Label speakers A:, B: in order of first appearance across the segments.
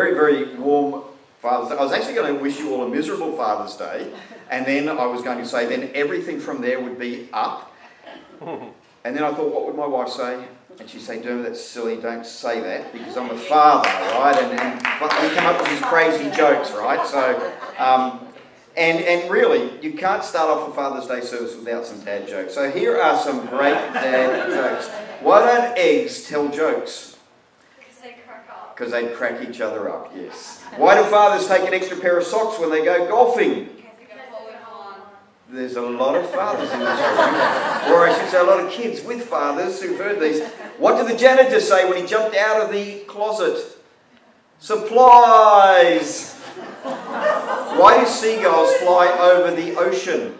A: very, very warm Father's Day. I was actually going to wish you all a miserable Father's Day, and then I was going to say then everything from there would be up. And then I thought, what would my wife say? And she'd say, Dermot, that's silly, don't say that, because I'm a father, right? And we come up with these crazy jokes, right? So, and really, you can't start off a Father's Day service without some dad jokes. So here are some great dad jokes. Why don't eggs tell jokes?
B: Because they crack up.
A: Because they crack each other up, yes. Why do fathers take an extra pair of socks when they go golfing? There's a lot of fathers in this room, or I should say a lot of kids with fathers who've heard these. What did the janitor say when he jumped out of the closet? Supplies! Why do seagulls fly over the ocean?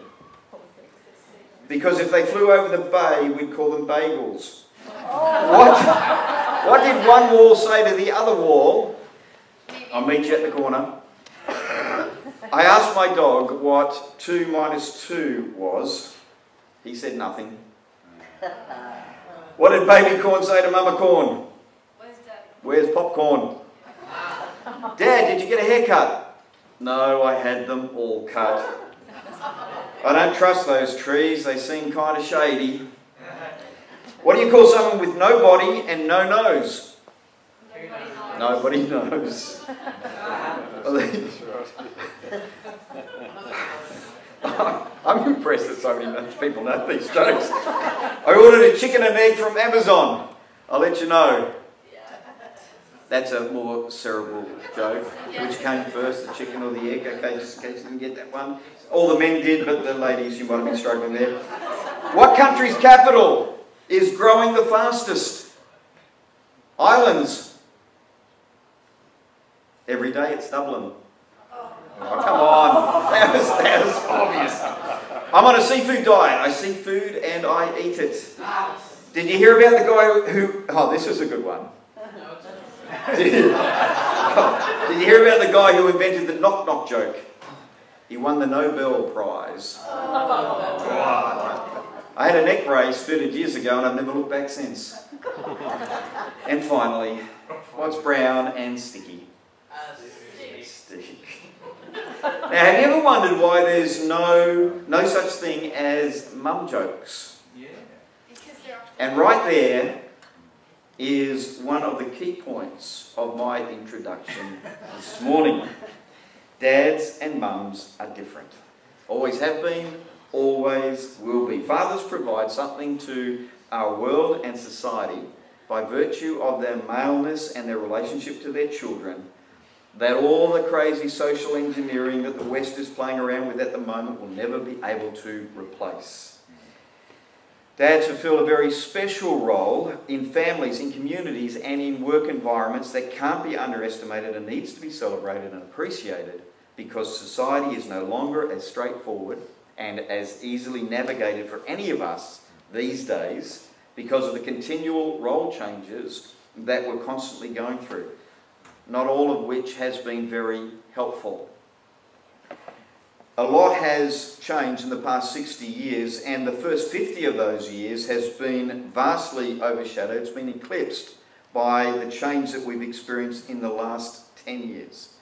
A: Because if they flew over the bay, we'd call them bagels. What did one wall say to the other wall? I'll meet you at the corner. I asked my dog what 2 minus 2 was. He said nothing. What did baby corn say to mama corn?
B: Where's Daddy?
A: Where's popcorn? Dad, did you get a haircut? No, I had them all cut. I don't trust those trees. They seem kind of shady. What do you call someone with no body and no nose? Nobody knows. I'm impressed that so many people know these jokes. I ordered a chicken and egg from Amazon. I'll let you know. That's a more cerebral joke. Which came first, the chicken or the egg? Okay, just in case you didn't get that one. All the men did, but the ladies, you might have been struggling there. What country's capital is growing the fastest? Islands. Every day it's Dublin. Oh, come on. That was obvious. I'm on a seafood diet. I see food and I eat it. Did you hear about the guy who... Oh, this is a good one. Did you hear about the guy who invented the knock-knock joke? He won the Nobel Prize. I had a neck brace fitted years ago and I've never looked back since. And finally, what's brown and sticky? Stick. Now, have you ever wondered why there's no such thing as mum jokes? Yeah. And right there is one of the key points of my introduction this morning. Dads and mums are different. Always have been, always will be. Fathers provide something to our world and society by virtue of their maleness and their relationship to their children, that all the crazy social engineering that the West is playing around with at the moment will never be able to replace. Dads fulfill a very special role in families, in communities, and in work environments that can't be underestimated and needs to be celebrated and appreciated, because society is no longer as straightforward and as easily navigated for any of us these days because of the continual role changes that we're constantly going through, not all of which has been very helpful. A lot has changed in the past 60 years, and the first 50 of those years has been vastly overshadowed. It's been eclipsed by the change that we've experienced in the last 10 years.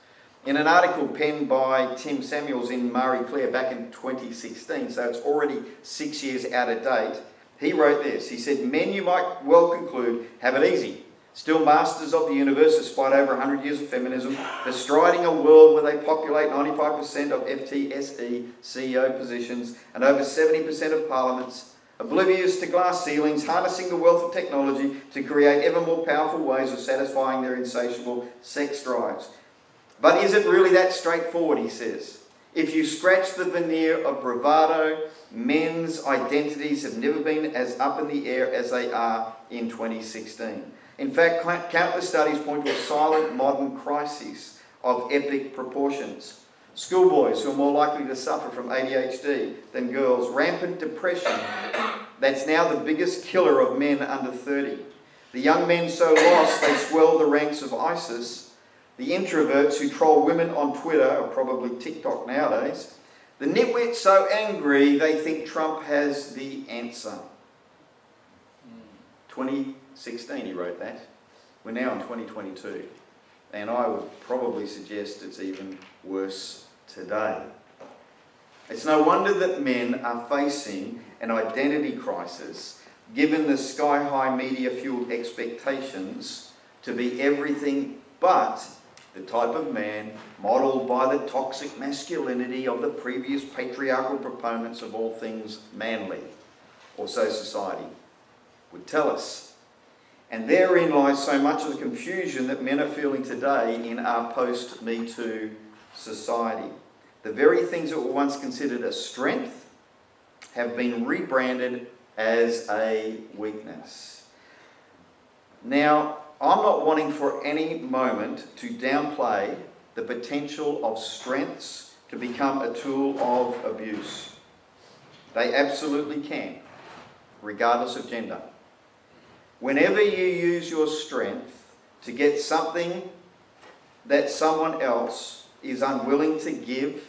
A: In an article penned by Tim Samuels in Marie Claire back in 2016, so it's already 6 years out of date, he wrote this. He said, "Men, you might well conclude, have it easy. Still masters of the universe despite over 100 years of feminism, bestriding a world where they populate 95% of FTSE CEO positions and over 70% of parliaments, oblivious to glass ceilings, harnessing the wealth of technology to create ever more powerful ways of satisfying their insatiable sex drives. But is it really that straightforward," he says. "If you scratch the veneer of bravado, men's identities have never been as up in the air as they are in 2016. In fact, countless studies point to a silent modern crisis of epic proportions. Schoolboys who are more likely to suffer from ADHD than girls, rampant depression that's now the biggest killer of men under 30. The young men so lost they swell the ranks of ISIS. The introverts who troll women on Twitter, or probably TikTok nowadays. The nitwits so angry they think Trump has the answer." 2016 he wrote that. We're now in 2022. And I would probably suggest it's even worse today. It's no wonder that men are facing an identity crisis, given the sky-high media-fueled expectations to be everything but the type of man modelled by the toxic masculinity of the previous patriarchal proponents of all things manly, or so society would tell us. And therein lies so much of the confusion that men are feeling today in our post-Me Too society. The very things that were once considered a strength have been rebranded as a weakness. Now, I'm not wanting for any moment to downplay the potential of strengths to become a tool of abuse. They absolutely can, regardless of gender. Whenever you use your strength to get something that someone else is unwilling to give,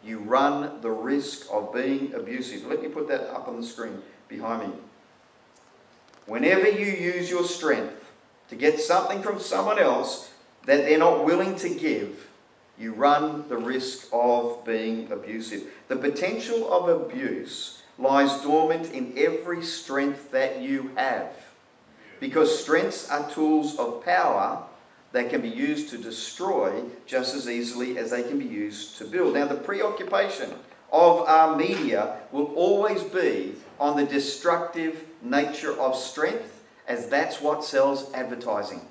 A: you run the risk of being abusive. Let me put that up on the screen behind me. Whenever you use your strength to get something from someone else that they're not willing to give, you run the risk of being abusive. The potential of abuse lies dormant in every strength that you have, because strengths are tools of power that can be used to destroy just as easily as they can be used to build. Now, the preoccupation of our media will always be on the destructive nature of strength, as that's what sells advertising.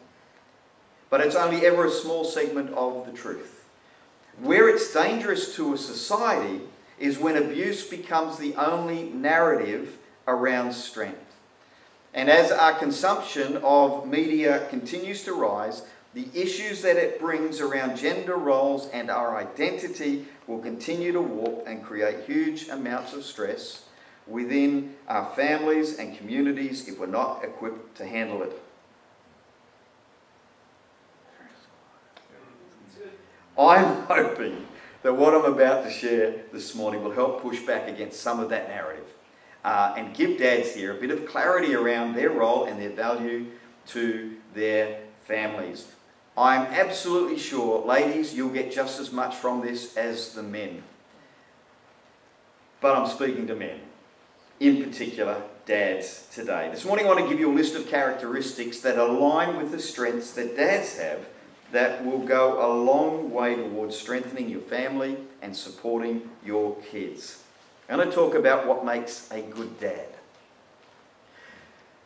A: But it's only ever a small segment of the truth. Where it's dangerous to a society is when abuse becomes the only narrative around strength. And as our consumption of media continues to rise, the issues that it brings around gender roles and our identity will continue to warp and create huge amounts of stress within our families and communities if we're not equipped to handle it. I'm hoping that what I'm about to share this morning will help push back against some of that narrative and give dads here a bit of clarity around their role and their value to their families. I'm absolutely sure, ladies, you'll get just as much from this as the men. But I'm speaking to men, in particular dads today. This morning I want to give you a list of characteristics that align with the strengths that dads have that will go a long way towards strengthening your family and supporting your kids. I'm going to talk about what makes a good dad.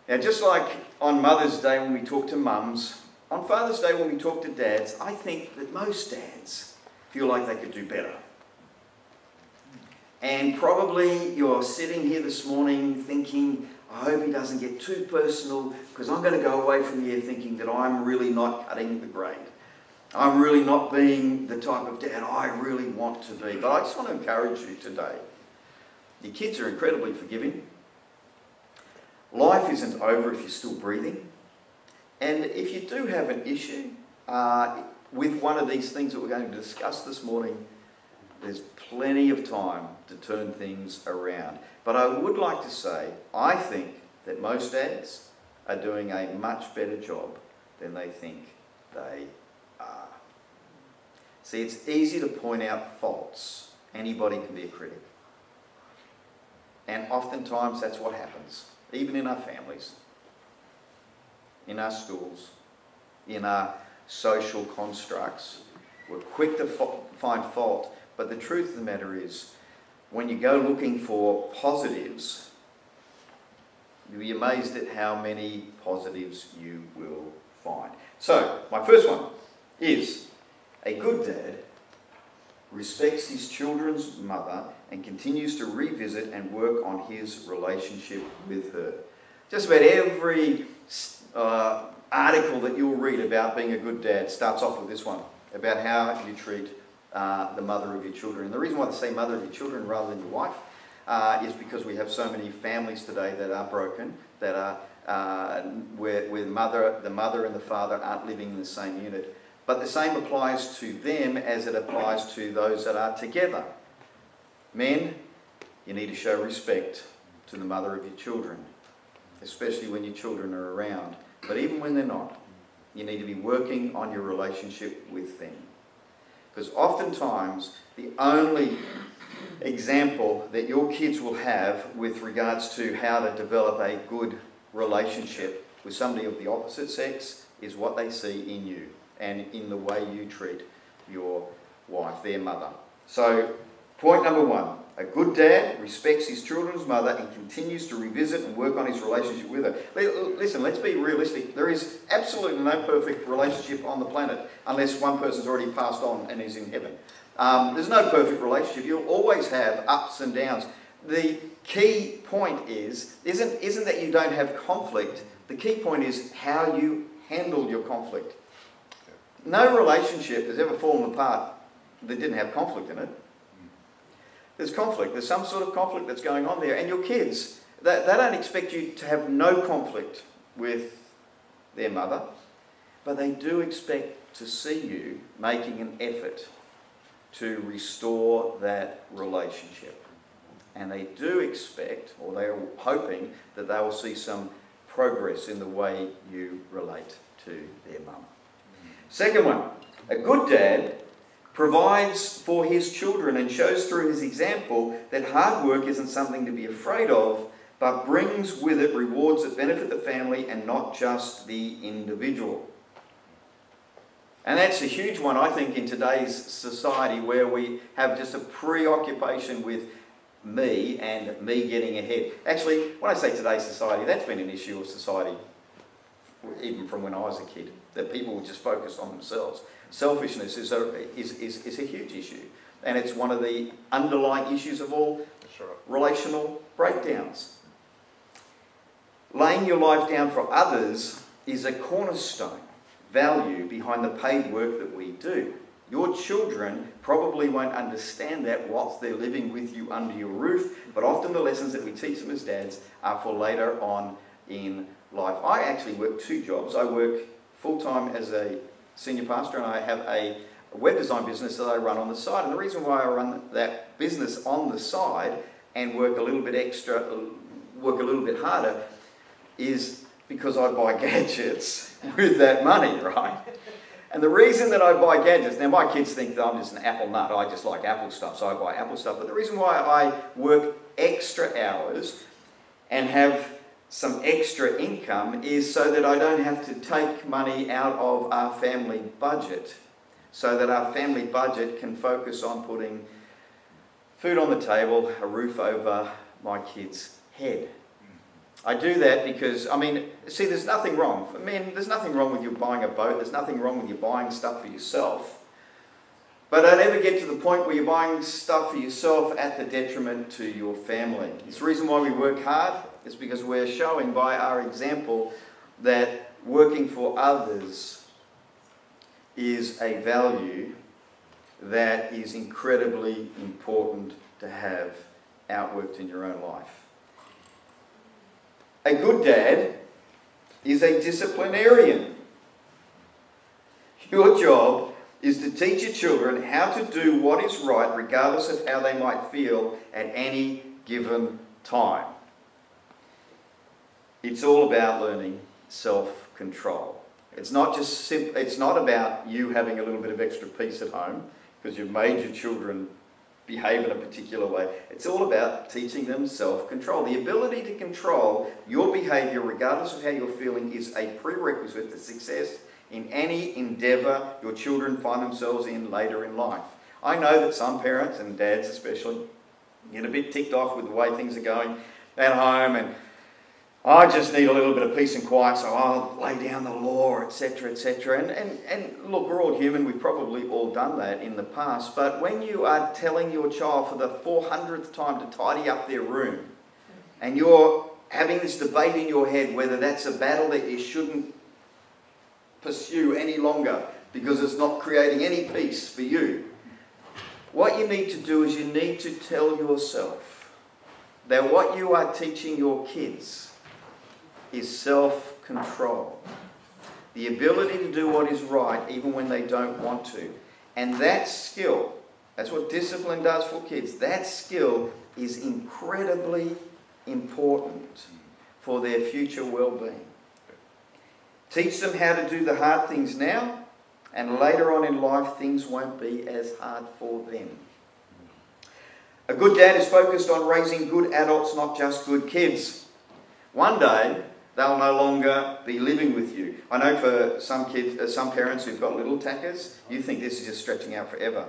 A: Now, just like on Mother's Day when we talk to mums, on Father's Day when we talk to dads, I think that most dads feel like they could do better. And probably you're sitting here this morning thinking, I hope he doesn't get too personal, because I'm going to go away from here thinking that I'm really not cutting the grade. I'm really not being the type of dad I really want to be. But I just want to encourage you today. Your kids are incredibly forgiving. Life isn't over if you're still breathing. And if you do have an issue with one of these things that we're going to discuss this morning, there's plenty of time to turn things around. But I would like to say, I think that most dads are doing a much better job than they think they are. See, it's easy to point out faults. Anybody can be a critic. And oftentimes that's what happens, even in our families, in our schools, in our social constructs. We're quick to find fault. But the truth of the matter is, when you go looking for positives, you'll be amazed at how many positives you will find. So, my first one is, a good dad respects his children's mother and continues to revisit and work on his relationship with her. Just about every article that you'll read about being a good dad starts off with this one, about how you treat the mother of your children. And the reason why they say mother of your children rather than your wife is because we have so many families today that are broken, that are where the mother and the father aren't living in the same unit. But the same applies to them as it applies to those that are together. Men, you need to show respect to the mother of your children, especially when your children are around. But even when they're not, You need to be working on your relationship with them. Because oftentimes, the only example that your kids will have with regards to how to develop a good relationship with somebody of the opposite sex is what they see in you and in the way you treat your wife, their mother. So, point number one, a good dad respects his children's mother and continues to revisit and work on his relationship with her. Listen, let's be realistic. There is absolutely no perfect relationship on the planet unless one person's already passed on and is in heaven. There's no perfect relationship. You'll always have ups and downs. The key point isn't that you don't have conflict. The key point is how you handle your conflict. No relationship has ever fallen apart that didn't have conflict in it. There's conflict. There's some sort of conflict that's going on there. And your kids, they don't expect you to have no conflict with their mother, but they do expect to see you making an effort to restore that relationship. And they do expect, or they are hoping, that they will see some progress in the way you relate to their mum. Second one, a good dad provides for his children and shows through his example that hard work isn't something to be afraid of, but brings with it rewards that benefit the family and not just the individual. And that's a huge one, I think, in today's society where we have just a preoccupation with me and me getting ahead. Actually, when I say today's society, that's been an issue of society even from when I was a kid, that people just focus on themselves. Selfishness is a huge issue, and it's one of the underlying issues of all relational breakdowns. Laying your life down for others is a cornerstone value behind the paid work that we do. Your children probably won't understand that whilst they're living with you under your roof, but often the lessons that we teach them as dads are for later on in life. I actually work two jobs. I work full-time as a senior pastor, and I have a web design business that I run on the side. And the reason why I run that business on the side and work a little bit extra, work a little bit harder, is because I buy gadgets with that money, right? And the reason that I buy gadgets, now my kids think that I'm just an Apple nut, I just like Apple stuff, so I buy Apple stuff. But the reason why I work extra hours and have some extra income is so that I don't have to take money out of our family budget, so that our family budget can focus on putting food on the table, a roof over my kids' head. I do that because, I mean, see, there's nothing wrong. I mean, there's nothing wrong with you buying a boat. There's nothing wrong with you buying stuff for yourself. But don't ever get to the point where you're buying stuff for yourself at the detriment to your family. It's the reason why we work hard. It's because we're showing by our example that working for others is a value that is incredibly important to have outworked in your own life. A good dad is a disciplinarian. Your job is to teach your children how to do what is right regardless of how they might feel at any given time. It's all about learning self-control. It's not about you having a little bit of extra peace at home because you've made your children behave in a particular way. It's all about teaching them self-control. The ability to control your behaviour regardless of how you're feeling is a prerequisite to success in any endeavour your children find themselves in later in life. I know that some parents, and dads especially, get a bit ticked off with the way things are going at home, and I just need a little bit of peace and quiet, so I'll lay down the law, etc., etc. And look, we're all human. We've probably all done that in the past. But when you are telling your child for the 400th time to tidy up their room, and you're having this debate in your head whether that's a battle that you shouldn't pursue any longer because it's not creating any peace for you, what you need to do is you need to tell yourself that what you are teaching your kids is self-control. The ability to do what is right even when they don't want to. And that skill, that's what discipline does for kids, that skill is incredibly important for their future well-being. Teach them how to do the hard things now, and later on in life, things won't be as hard for them. A good dad is focused on raising good adults, not just good kids. One day, they'll no longer be living with you. I know for some kids, some parents who've got little tackers, you think this is just stretching out forever.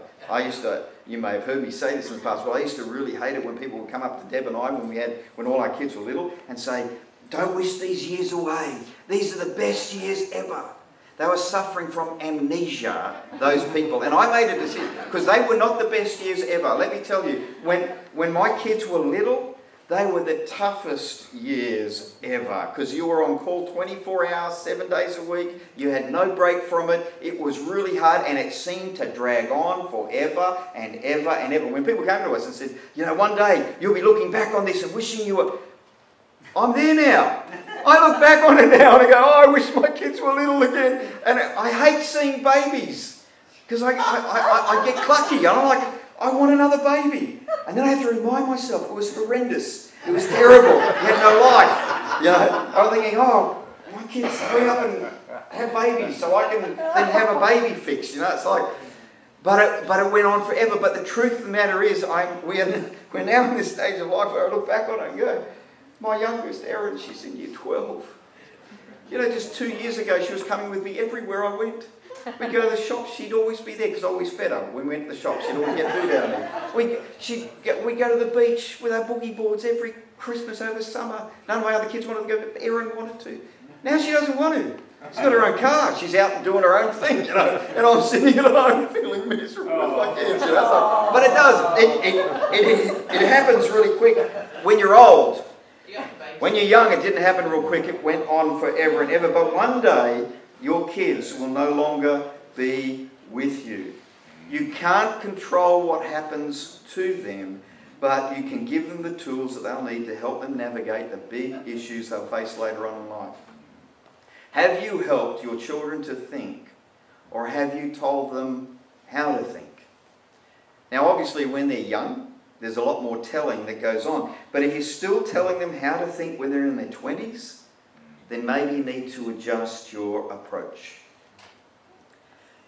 A: You may have heard me say this in the past, but I used to really hate it when people would come up to Deb and I when all our kids were little and say, "Don't wish these years away. These are the best years ever." They were suffering from amnesia, those people. And I made a decision, because they were not the best years ever. Let me tell you, when my kids were little, they were the toughest years ever, because you were on call 24 hours, 7 days a week. You had no break from it. It was really hard, and it seemed to drag on forever and ever and ever. When people came to us and said, "You know, one day you'll be looking back on this and wishing you were..." I'm there now. I look back on it now and I go, "Oh, I wish my kids were little again." And I hate seeing babies, because I get clucky and I'm like, I want another baby. And then I have to remind myself it was horrendous. It was terrible. You had no life. You know, I'm thinking, oh, my kids hurry up and have babies so I can then have a baby fix. You know, it's like, but it went on forever. But the truth of the matter is, we're now in this stage of life where I look back on it and go, my youngest, Erin, she's in year 12. You know, just 2 years ago, she was coming with me everywhere I went. We'd go to the shops, she'd always be there, because I always fed her. When we went to the shops, she'd always get food out of me. We'd go to the beach with our boogie boards every Christmas over summer. None of my other kids wanted to go, but Erin wanted to. Now she doesn't want to. She's got her own car. She's out doing her own thing, you know. And I'm sitting at home feeling miserable with my kids, you know. But it does. It happens really quick when you're old. When you're young, it didn't happen real quick. It went on forever and ever. But one day, your kids will no longer be with you. You can't control what happens to them, but you can give them the tools that they'll need to help them navigate the big issues they'll face later on in life. Have you helped your children to think, or have you told them how to think? Now, obviously, when they're young, there's a lot more telling that goes on. But if you're still telling them how to think when they're in their 20s, then maybe you need to adjust your approach.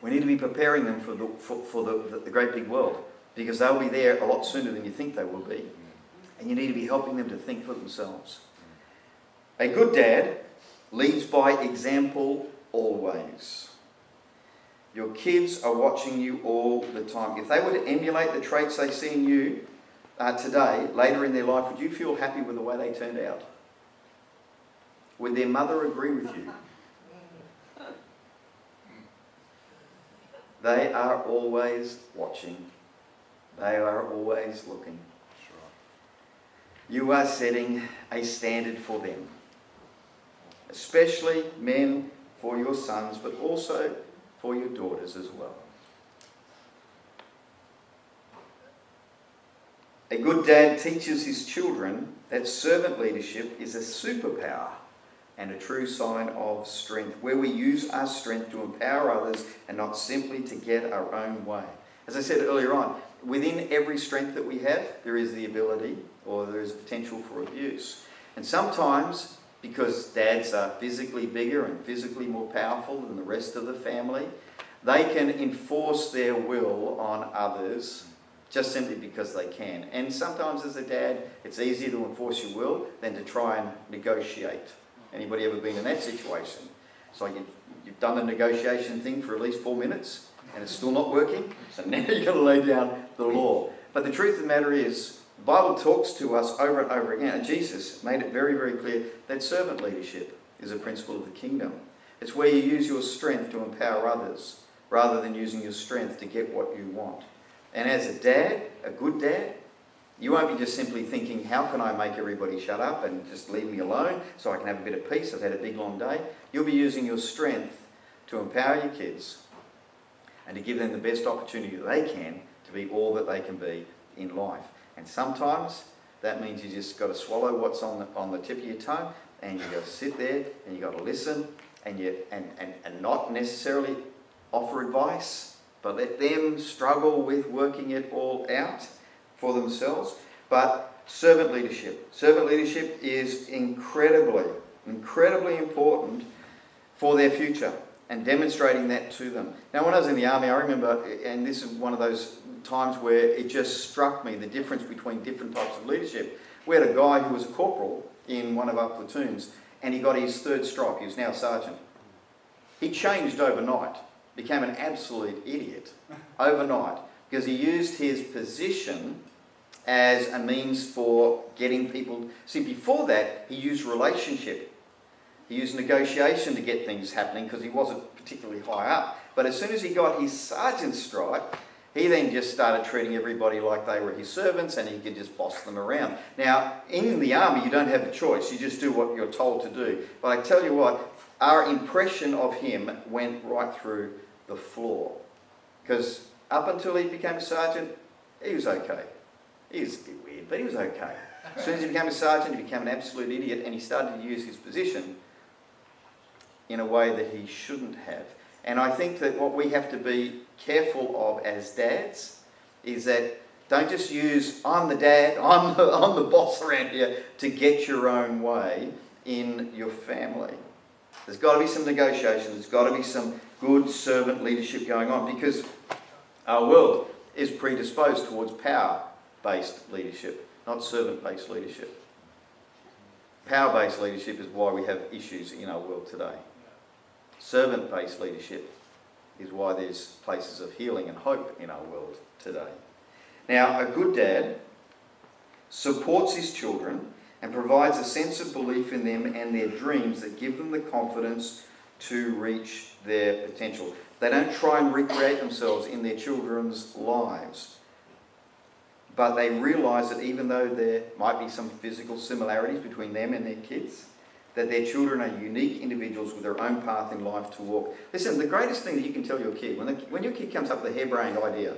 A: We need to be preparing them for the great big world, because they'll be there a lot sooner than you think they will be. And you need to be helping them to think for themselves. A good dad leads by example always. Your kids are watching you all the time. If they were to emulate the traits they see in you today, later in their life, would you feel happy with the way they turned out? Would their mother agree with you? They are always watching. They are always looking. You are setting a standard for them. Especially men, for your sons, but also for your daughters as well. A good dad teaches his children that servant leadership is a superpower and a true sign of strength, where we use our strength to empower others and not simply to get our own way. As I said earlier on, within every strength that we have, there is the ability, or there is potential for abuse. And sometimes, because dads are physically bigger and physically more powerful than the rest of the family, they can enforce their will on others just simply because they can. And sometimes as a dad, it's easier to enforce your will than to try and negotiate. Anybody ever been in that situation? So you've done the negotiation thing for at least 4 minutes and it's still not working, so now you've got to lay down the law. But the truth of the matter is, the Bible talks to us over and over again, and Jesus made it very, very clear that servant leadership is a principle of the kingdom. It's where you use your strength to empower others rather than using your strength to get what you want. And as a dad, a good dad, you won't be just simply thinking, how can I make everybody shut up and just leave me alone so I can have a bit of peace? I've had a big long day. You'll be using your strength to empower your kids and to give them the best opportunity that they can to be all that they can be in life. And sometimes that means you just got to swallow what's on the tip of your tongue, and you got to sit there and you got to listen and not necessarily offer advice, but let them struggle with working it all out for themselves. But servant leadership is incredibly important for their future and demonstrating that to them. Now, when I was in the army, I remember, and this is one of those times where it just struck me, the difference between different types of leadership. We had a guy who was a corporal in one of our platoons, and he got his 3rd stripe. He was now a sergeant. He changed overnight, became an absolute idiot overnight, because he used his position as a means for getting people... See, before that, he used relationship. He used negotiation to get things happening because he wasn't particularly high up. But as soon as he got his sergeant's stripe, he then just started treating everybody like they were his servants, and he could just boss them around. Now, in the army, you don't have a choice. You just do what you're told to do. But I tell you what, our impression of him went right through the floor. Because up until he became a sergeant, he was okay. He was a bit weird, but he was okay. As soon as he became a sergeant, he became an absolute idiot, and he started to use his position in a way that he shouldn't have. And I think that what we have to be careful of as dads is that don't just use, I'm the dad, I'm the boss around here, to get your own way in your family. There's got to be some negotiation, there's got to be some good servant leadership going on, because our world is predisposed towards power-based leadership, not servant-based leadership. Power-based leadership is why we have issues in our world today. Servant-based leadership is why there's places of healing and hope in our world today. Now, a good dad supports his children and provides a sense of belief in them and their dreams that give them the confidence to reach their potential. They don't try and recreate themselves in their children's lives, but they realise that even though there might be some physical similarities between them and their kids, that their children are unique individuals with their own path in life to walk. Listen, the greatest thing that you can tell your kid, when your kid comes up with a harebrained idea,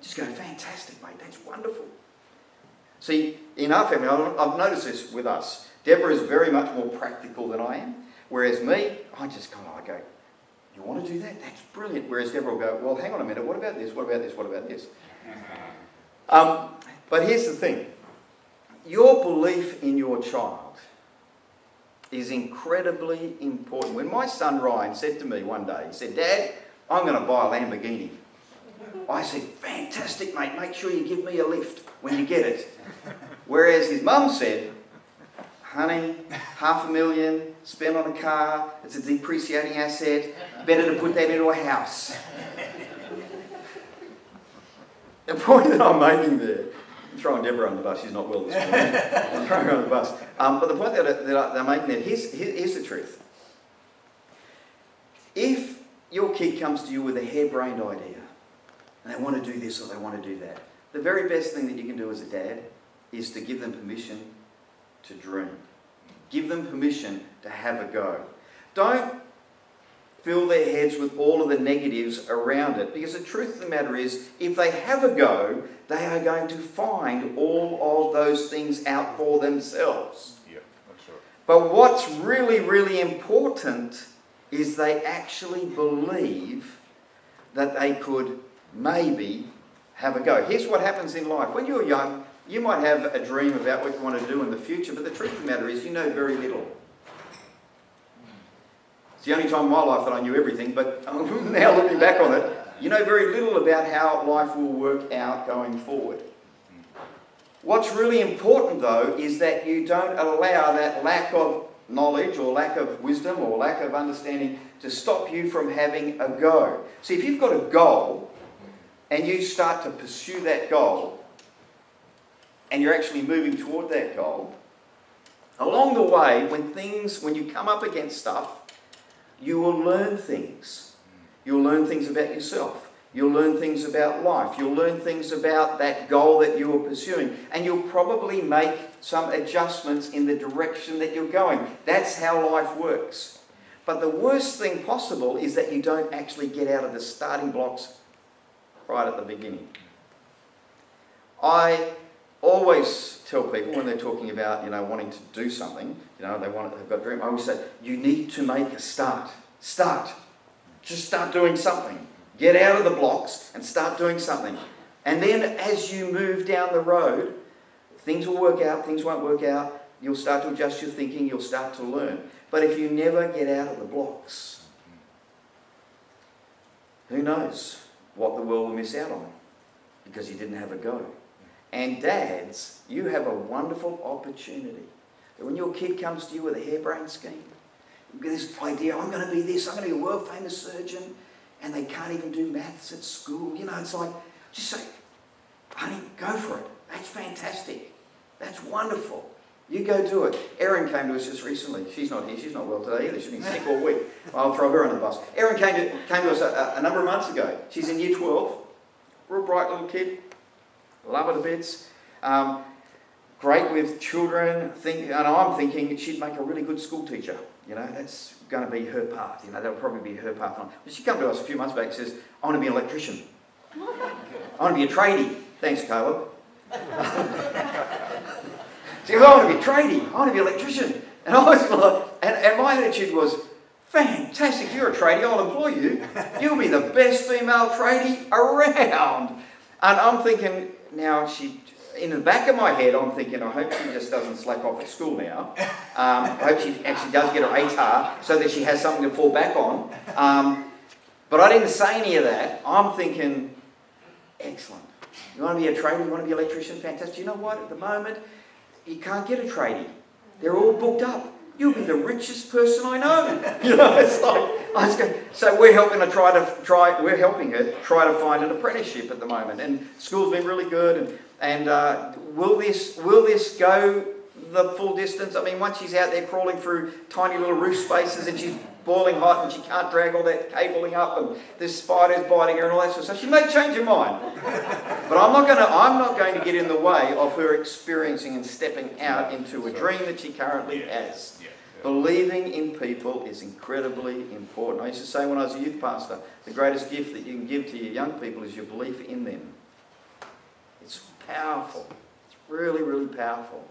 A: just go, fantastic, mate, that's wonderful. See, in our family, I've noticed this with us. Deborah is very much more practical than I am, whereas me, I just kind of go, you want to do that? That's brilliant. Whereas Deborah will go, well, hang on a minute, what about this, what about this, what about this? But here's the thing. Your belief in your child is incredibly important. When my son Ryan said to me one day, he said, Dad, I'm going to buy a Lamborghini. I said, fantastic, mate, make sure you give me a lift when you get it. Whereas his mum said, honey, $500,000 spent on a car, it's a depreciating asset, better to put that into a house. The point that I'm making there, I'm throwing Deborah on the bus, she's not well this morning, I'm throwing her on the bus. But the point that I'm making there, here's the truth. If your kid comes to you with a harebrained idea, and they want to do this or they want to do that, the very best thing that you can do as a dad is to give them permission to dream. Give them permission to have a go. Don't fill their heads with all of the negatives around it, because the truth of the matter is, if they have a go, they are going to find all of those things out for themselves.
C: Yeah, that's right.
A: But what's really, really important is they actually believe that they could maybe have a go. Here's what happens in life. When you're young, you might have a dream about what you want to do in the future, but the truth of the matter is you know very little. It's the only time in my life that I knew everything, but now looking back on it, you know very little about how life will work out going forward. What's really important, though, is that you don't allow that lack of knowledge or lack of wisdom or lack of understanding to stop you from having a go. See, if you've got a goal and you start to pursue that goal and you're actually moving toward that goal, along the way, when you come up against stuff, you will learn things. You'll learn things about yourself. You'll learn things about life. You'll learn things about that goal that you are pursuing. And you'll probably make some adjustments in the direction that you're going. That's how life works. But the worst thing possible is that you don't actually get out of the starting blocks right at the beginning. I always tell people when they're talking about, wanting to do something, they've got a dream, I always say, you need to make a start. Start. Just start doing something. Get out of the blocks and start doing something. And then as you move down the road, things will work out, things won't work out, You'll start to adjust your thinking, you'll start to learn. But if you never get out of the blocks, who knows what the world will miss out on because you didn't have a go. And dads, you have a wonderful opportunity. When your kid comes to you with a harebrained scheme, you've got this idea, I'm going to be this, I'm going to be a world famous surgeon, and they can't even do maths at school. You know, it's like, just say, honey, go for it. That's fantastic. That's wonderful. You go do it. Erin came to us just recently. She's not here. She's not well today either. She's been sick all week. I'll throw her on the bus. Erin came to us a number of months ago. She's in year 12. Real bright little kid. Love her to bits. Great with children. And I'm thinking she'd make a really good school teacher. You know, that's going to be her path. You know, that'll probably be her path on. But she came to us a few months back and says, I want to be an electrician. I want to be a tradie. Thanks, Caleb. She goes, I want to be a tradie. I want to be an electrician. And I was like, and my attitude was, fantastic, if you're a tradie, I'll employ you. You'll be the best female tradie around. And I'm thinking, now in the back of my head, I'm thinking, I hope she just doesn't slack off at school now. I hope she actually does get her ATAR so that she has something to fall back on. But I didn't say any of that. I'm thinking, excellent. You want to be a tradie? You want to be an electrician? Fantastic. You know what? At the moment, you can't get a tradie. They're all booked up. You'll be the richest person I know. You know, it's like, I was going, so we're helping her try to find an apprenticeship at the moment. And school's been really good. And will this go the full distance? I mean, once she's out there crawling through tiny little roof spaces and she's boiling hot and she can't drag all that cabling up and there's spiders biting her and all that sort of stuff, she may change her mind. But I'm not going to get in the way of her experiencing and stepping out into a dream that she currently has. Believing in people is incredibly important. I used to say when I was a youth pastor, the greatest gift that you can give to your young people is your belief in them. It's powerful. It's really, really powerful.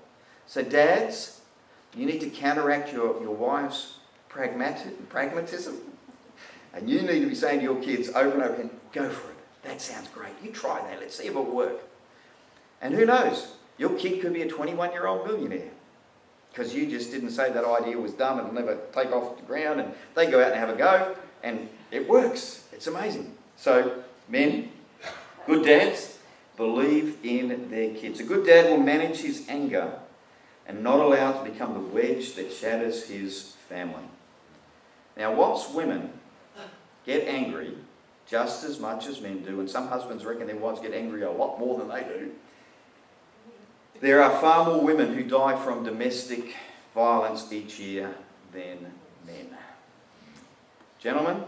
A: So dads, you need to counteract your wife's pragmatism. And you need to be saying to your kids over and over again, go for it. That sounds great. You try that. Let's see if it'll work. And who knows? Your kid could be a 21-year-old millionaire. Because you just didn't say that idea was dumb and it'll never take off the ground. And they go out and have a go. And it works. It's amazing. So, men, good dads, believe in their kids. A good dad will manage his anger and not allow it to become the wedge that shatters his family. Now, whilst women get angry just as much as men do, and some husbands reckon their wives get angry a lot more than they do, there are far more women who die from domestic violence each year than men. Gentlemen,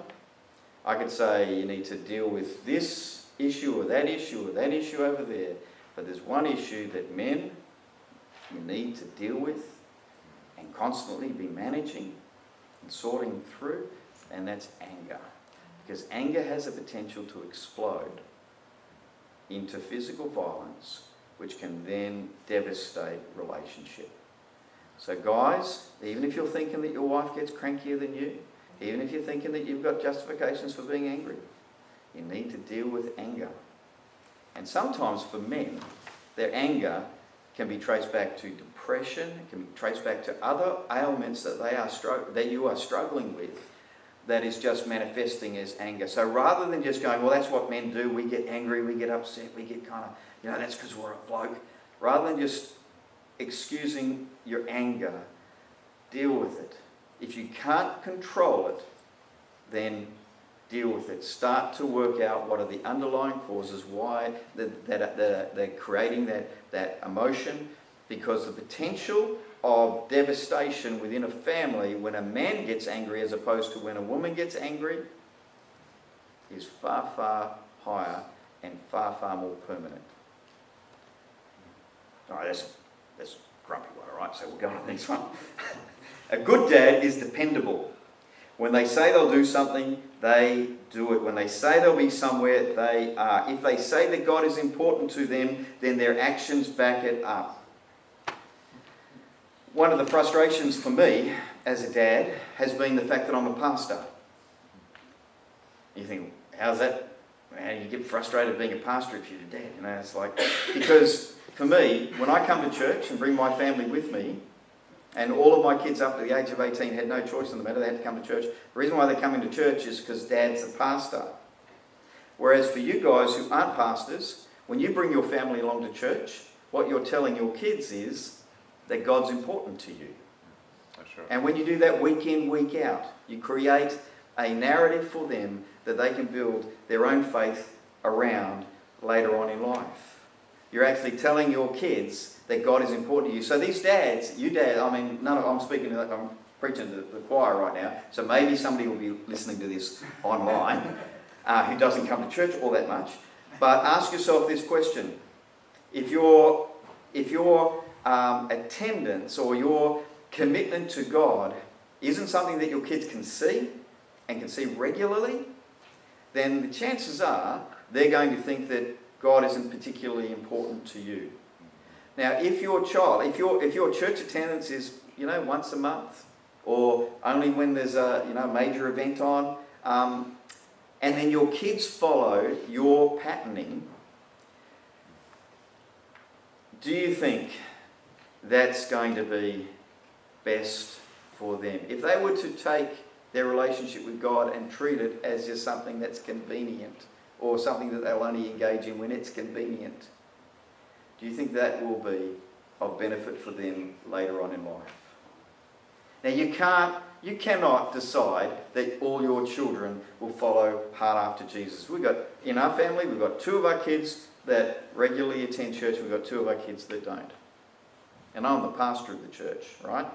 A: I could say you need to deal with this issue or that issue or that issue over there, but there's one issue that men you need to deal with and constantly be managing and sorting through, and that's anger. Because anger has a potential to explode into physical violence, which can then devastate relationship. So guys, even if you're thinking that your wife gets crankier than you, even if you're thinking that you've got justifications for being angry, you need to deal with anger. And sometimes for men, their anger can be traced back to depression, it can be traced back to other ailments that you are struggling with that is just manifesting as anger. So rather than just going, well, that's what men do, we get angry, we get upset, we get kind of, that's because we're a bloke. Rather than just excusing your anger, deal with it. If you can't control it, then deal with it. Start to work out what are the underlying causes, why they're creating that emotion, because the potential of devastation within a family when a man gets angry as opposed to when a woman gets angry is far, far higher and far, far more permanent. All right, that's a grumpy one, all right, so we'll go on to the next one. A good dad is dependable. When they say they'll do something, they do it. When they say they'll be somewhere, they are. If they say that God is important to them, then their actions back it up. One of the frustrations for me as a dad has been the fact that I'm a pastor. You think, how's that? How do you get frustrated being a pastor if you're a dad? It's like, because for me, when I come to church and bring my family with me, And all of my kids up to the age of 18 had no choice in the matter. They had to come to church. The reason why they're coming to church is because Dad's the pastor. Whereas for you guys who aren't pastors, when you bring your family along to church, what you're telling your kids is that God's important to you.
C: That's right.
A: And when you do that week in, week out, you create a narrative for them that they can build their own faith around later on in life. You're actually telling your kids that God is important to you. So these dads, I'm preaching to the choir right now, so maybe somebody will be listening to this online who doesn't come to church all that much. But ask yourself this question. If your attendance or your commitment to God isn't something that your kids can see and can see regularly, then the chances are they're going to think that God isn't particularly important to you. Now, if your church attendance is, once a month, or only when there's a, major event on, and then your kids follow your patterning, do you think that's going to be best for them? If they were to take their relationship with God and treat it as just something that's convenient, or something that they'll only engage in when it's convenient, do you think that will be of benefit for them later on in life? Now you cannot decide that all your children will follow hard after Jesus. In our family, we've got 2 of our kids that regularly attend church, we've got 2 of our kids that don't. And I'm the pastor of the church, right?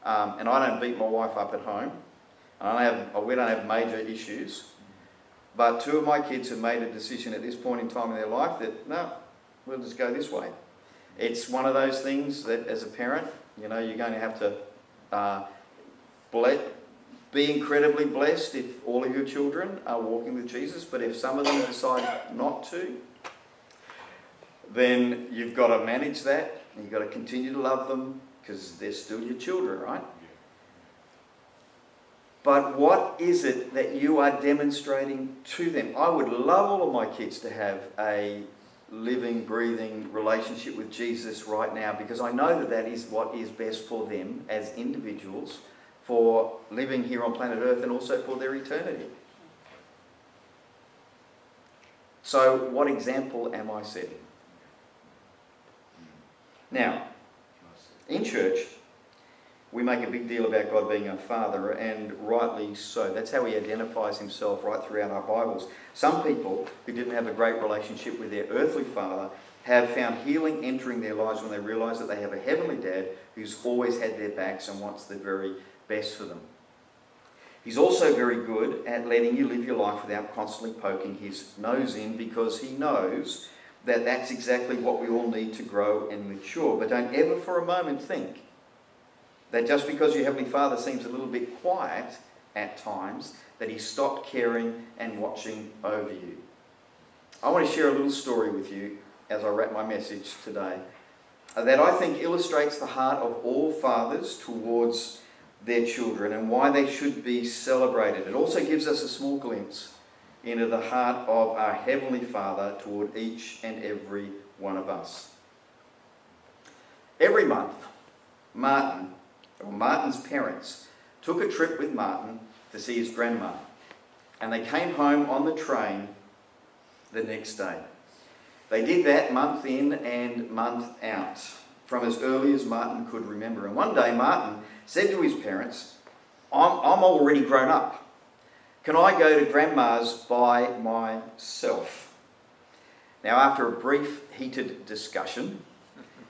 A: And I don't beat my wife up at home. We don't have major issues. But 2 of my kids have made a decision at this point in time in their life that, no, we'll just go this way. It's one of those things that as a parent, you're going to have to be incredibly blessed if all of your children are walking with Jesus. But if some of them decide not to, then you've got to manage that. You've got to continue to love them because they're still your children, right? But what is it that you are demonstrating to them? I would love all of my kids to have a living, breathing relationship with Jesus right now, because I know that is what is best for them as individuals, for living here on planet Earth and also for their eternity. So what example am I setting? Now, in church, we make a big deal about God being our Father, and rightly so. That's how He identifies Himself right throughout our Bibles. Some people who didn't have a great relationship with their earthly father have found healing entering their lives when they realise that they have a heavenly dad who's always had their backs and wants the very best for them. He's also very good at letting you live your life without constantly poking his nose in, because he knows that that's exactly what we all need to grow and mature. But don't ever for a moment think that just because your Heavenly Father seems a little bit quiet at times, that He's stopped caring and watching over you. I want to share a little story with you as I wrap my message today that I think illustrates the heart of all fathers towards their children and why they should be celebrated. It also gives us a small glimpse into the heart of our Heavenly Father toward each and every one of us. Every month, Martin's parents took a trip with Martin to see his grandma, and they came home on the train the next day. They did that month in and month out, from as early as Martin could remember. And one day Martin said to his parents, I'm already grown up. Can I go to Grandma's by myself? Now, after a brief, heated discussion,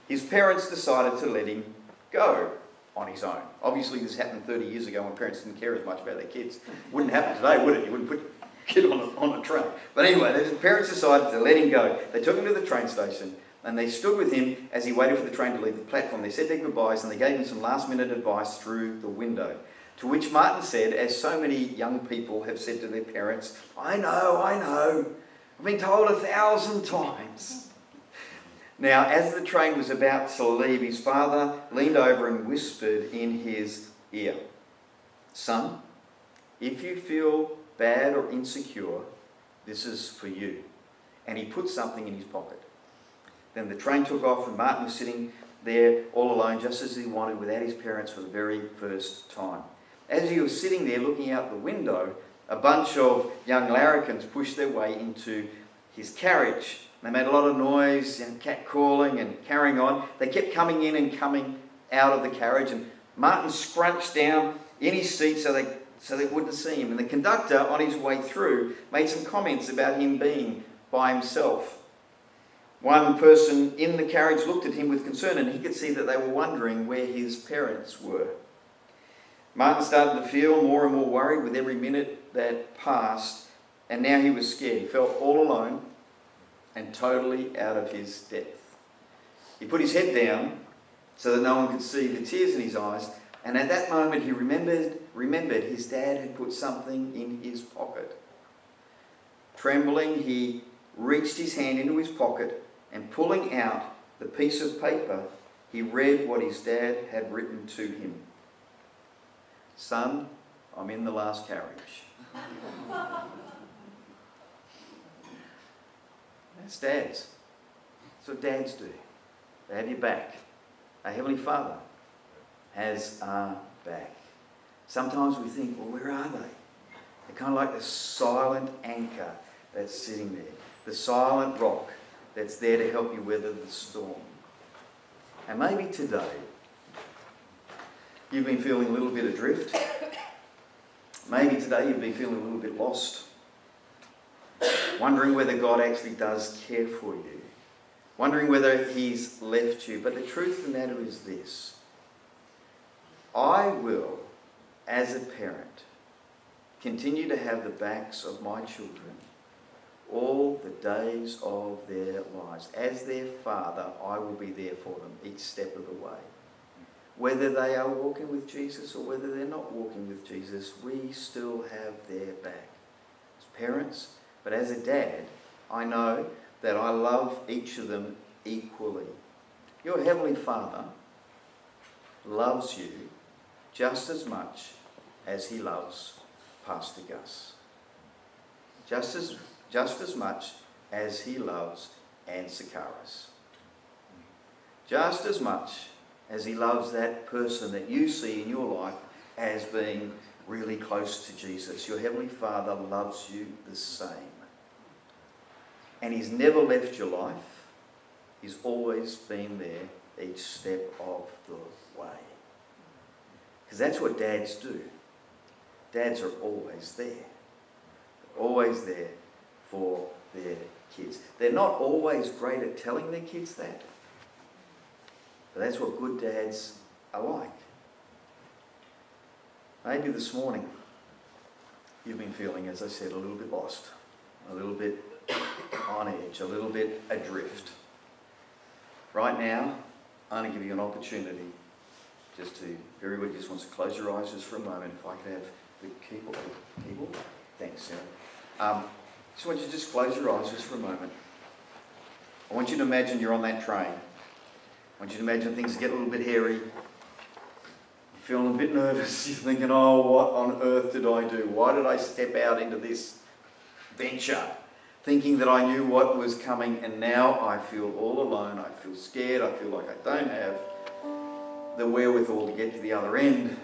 A: his parents decided to let him go on his own. Obviously, this happened 30 years ago when parents didn't care as much about their kids. Wouldn't happen today, would it? You wouldn't put your kid on a train. But anyway, the parents decided to let him go. They took him to the train station, and they stood with him as he waited for the train to leave the platform. They said their goodbyes, and they gave him some last-minute advice through the window. To which Martin said, as so many young people have said to their parents, I know, I've been told 1,000 times. Now, as the train was about to leave, his father leaned over and whispered in his ear, Son, if you feel bad or insecure, this is for you. And he put something in his pocket. Then the train took off, and Martin was sitting there all alone, just as he wanted, without his parents for the very first time. As he was sitting there looking out the window, a bunch of young larrikins pushed their way into his carriage. They made a lot of noise and catcalling and carrying on. They kept coming in and coming out of the carriage, and Martin scrunched down in his seat so they wouldn't see him. And the conductor, on his way through, made some comments about him being by himself. One person in the carriage looked at him with concern, and he could see that they were wondering where his parents were. Martin started to feel more and more worried with every minute that passed, and now he was scared. He felt all alone and totally out of his depth. He put his head down so that no one could see the tears in his eyes, and at that moment he remembered his dad had put something in his pocket. Trembling, he reached his hand into his pocket, and pulling out the piece of paper, he read what his dad had written to him. "Son, I'm in the last carriage." That's dads. That's what dads do. They have your back. Our Heavenly Father has our back. Sometimes we think, well, where are they? They're kind of like the silent anchor that's sitting there. The silent rock that's there to help you weather the storm. And maybe today you've been feeling a little bit adrift. Maybe today you've been feeling a little bit lost. Wondering whether God actually does care for you. Wondering whether He's left you. But the truth of the matter is this. I will, as a parent, continue to have the backs of my children all the days of their lives. As their father, I will be there for them each step of the way. Whether they are walking with Jesus or whether they're not walking with Jesus, we still have their back. As parents, but as a dad, I know that I love each of them equally. Your Heavenly Father loves you just as much as He loves Pastor Gus. Just as much as He loves Anne Sakaris. Just as much as He loves that person that you see in your life as being really close to Jesus. Your Heavenly Father loves you the same. And He's never left your life. He's always been there each step of the way. Because that's what dads do. Dads are always there. They're always there for their kids. They're not always great at telling their kids that. But that's what good dads are like. Maybe this morning you've been feeling, as I said, a little bit lost, a little bit on edge, a little bit adrift. Right now, I'm going to give you an opportunity just to, if everybody just wants to close your eyes just for a moment. If I could have the keyboard. Thanks, Sarah. Just want you to just close your eyes just for a moment. I want you to imagine you're on that train. I want you to imagine things get a little bit hairy. You're feeling a bit nervous. You're thinking, oh, what on earth did I do? Why did I step out into this venture? Thinking that I knew what was coming, and now I feel all alone. I feel scared. I feel like I don't have the wherewithal to get to the other end.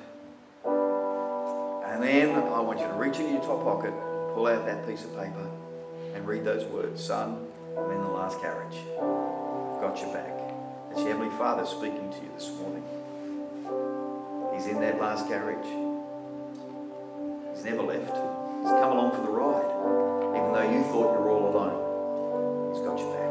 A: And then I want you to reach into your top pocket, pull out that piece of paper, and read those words. Son, I'm in the last carriage. I've got your back. It's your Heavenly Father speaking to you this morning. He's in that last carriage. He's never left. He's come along for the ride. Even though you thought you were all alone, He's got your back.